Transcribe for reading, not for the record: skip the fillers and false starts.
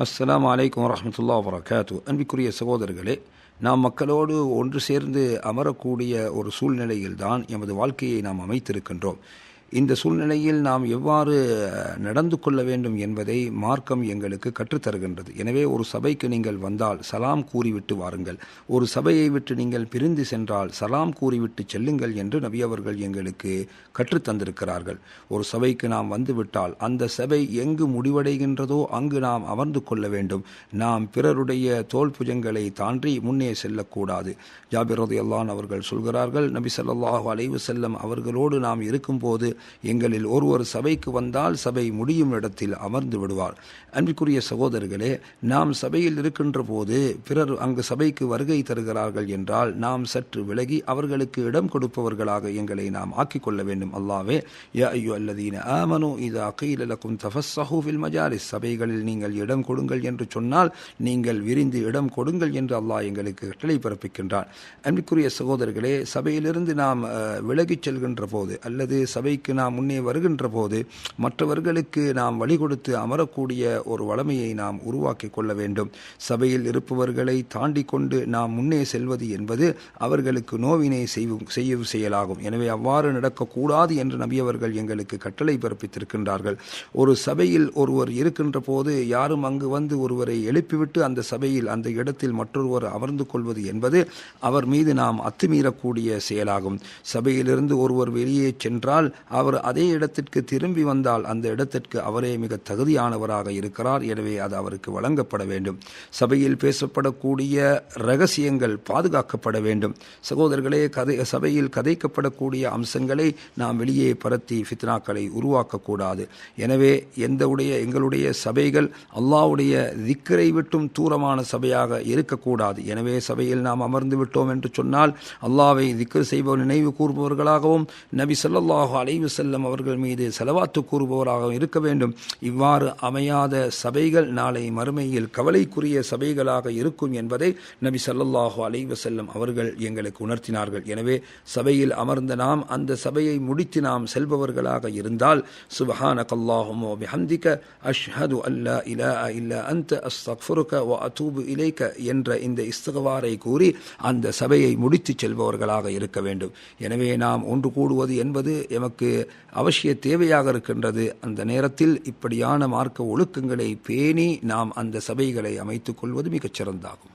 அஸ்ஸலாமு அலைக்கும் வரஹ்மத்துல்லாஹி வபரகாத்து. அன்பிற்குரிய சகோதரர்களே, நாம் மக்களோடு ஒன்று சேர்ந்து அமரக்கூடிய ஒரு சூழ்நிலையில்தான் எமது வாழ்க்கையை நாம் அமைத்திருக்கின்றோம். இந்த சூழ்நிலையில் நாம் எவ்வாறு நடந்து கொள்ள வேண்டும் என்பதை மார்க்கம் எங்களுக்கு கற்றுத்தருகின்றது. எனவே ஒரு சபைக்கு நீங்கள் வந்தால் சலாம் கூறிவிட்டு வாருங்கள், ஒரு சபையை விட்டு நீங்கள் பிரிந்து சென்றால் சலாம் கூறிவிட்டு செல்லுங்கள் என்று நபி அவர்கள் எங்களுக்கு கற்றுத்தந்திருக்கிறார்கள். ஒரு சபைக்கு நாம் வந்துவிட்டால் அந்த சபை எங்கு முடிவடைகின்றதோ அங்கு நாம் அமர்ந்து கொள்ள வேண்டும். நாம் பிறருடைய தோள் புஜங்களை தாண்டி முன்னே செல்லக்கூடாது. ஜாபிர் ரலியல்லாஹு அவர்கள் சொல்கிறார்கள், நபி ஸல்லல்லாஹு அலைஹி வஸல்லம் அவர்களோடு நாம் இருக்கும்போது எங்களில் ஒருவர் சபைக்கு வந்தால் சபை முடியும் இடத்தில் அமர்ந்து விடுவார். அன்பிற்குரிய சகோதரர்களே, நாம் சபையில் இருக்கின்ற போது பிறர் அங்கு சபைக்கு வருகை தருகிறார்கள் என்றால் நாம் சற்று விலகி அவர்களுக்கு இடம் கொடுப்பவர்களாக எங்களை நாம் ஆக்கிக் கொள்ள வேண்டும். அல்லாஹ்வே, யா அய்யுஹல்லதீன ஆமனூ இதா கீல லகும் தஃபஸ்ஸஹூ ஃபில் மஜாலிஸ், சபைகளில் நீங்கள் இடம் கொடுங்கள் என்று சொன்னால் நீங்கள் விரிந்து இடம் கொடுங்கள் என்று அல்லாஹ் எங்களுக்கு கட்டளை பிறப்பிக்கின்றான். அன்பிற்குரிய சகோதரர்களே, சபையிலிருந்து நாம் விலகிச் செல்கின்ற போது அல்லது சபைக்கு நாம் முன்னே வருகின்ற போது மற்றவர்களுக்கு நாம் வழி கொடுத்து அமரக்கூடிய ஒரு வளமையை நாம் உருவாக்கி கொள்ள வேண்டும். சபையில் இருப்பவர்களை தாண்டி கொண்டு நாம் முன்னே செல்வது என்பது அவர்களுக்கு நோவினை செய்யும் செயலாகும். எனவே அவ்வாறு நடக்கக்கூடாது என்று நபி அவர்கள் எங்களுக்கு கட்டளை பிறப்பித்திருக்கின்றார்கள். ஒரு சபையில் ஒருவர் இருக்கின்ற போது யாரும் அங்கு வந்து ஒருவரை எழுப்பிவிட்டு அந்த சபையில் அந்த இடத்தில் மற்றொருவர் அமர்ந்து கொள்வது என்பது அவர் மீது நாம் அத்துமீறக்கூடிய செயலாகும். சபையிலிருந்து ஒருவர் வெளியே சென்றால் அவர் அதே இடத்திற்கு திரும்பி வந்தால் அந்த இடத்திற்கு அவரே மிக தகுதியானவராக இருக்கிறார். எனவே அது அவருக்கு வழங்கப்பட வேண்டும். சபையில் பேசப்படக்கூடிய இரகசியங்கள் பாதுகாக்கப்பட வேண்டும். சகோதரர்களே, சபையில் கதைக்கப்படக்கூடிய அம்சங்களை நாம் வெளியே பரத்தி ஃபித்னாக்களை உருவாக்கக்கூடாது. எனவே எங்களுடைய சபைகள் அல்லாஹ்வுடைய திக்ரை விட்டும் தூரமான சபையாக இருக்கக்கூடாது. எனவே சபையில் நாம் அமர்ந்து விட்டோம் என்று சொன்னால் அல்லாஹ்வை திக்ர் செய்பவர் நினைவு கூறுபவர்களாகவும் நபி ஸல்லல்லாஹு அலைஹி வஸல்லம் அவர்கள் மீது ஸலவாத்து கூறுபவராகவும் இருக்க வேண்டும். இவ்வாறு அமையாத சபைகள் நாளை மறுமையில் கவலைக்குரிய சபைகளாக இருக்கும் என்பதை நபி ஸல்லல்லாஹு அலைஹி வஸல்லம் அவர்கள் எங்களுக்கு உணர்த்தினார்கள். எனவே சபையில் அமர்ந்த நாம் அந்த சபையை முடித்து நாம் செல்பவர்களாக இருந்தால் சுப்ஹானக்கல்லாஹும்ம வ பிஹம்திக அஷ்ஹது அல்லா இலாஹ இல்லா அன்த அஸ்தக்ஃபிருக வ அதூபு இலைக என்ற இந்த இஸ்திக்ஃபாரை கூறி அந்த சபையை முடித்து செல்பவர்களாக இருக்க வேண்டும். எனவே நாம் ஒன்று கூடுவது என்பது எமக்கு அவசிய தேவையாக இருக்கின்றது. அந்த நேரத்தில் இப்படியான மார்க்க ஒழுக்கங்களை பேணி நாம் அந்த சபைகளை அமைத்துக் கொள்வது மிகச் சிறந்தாகும்.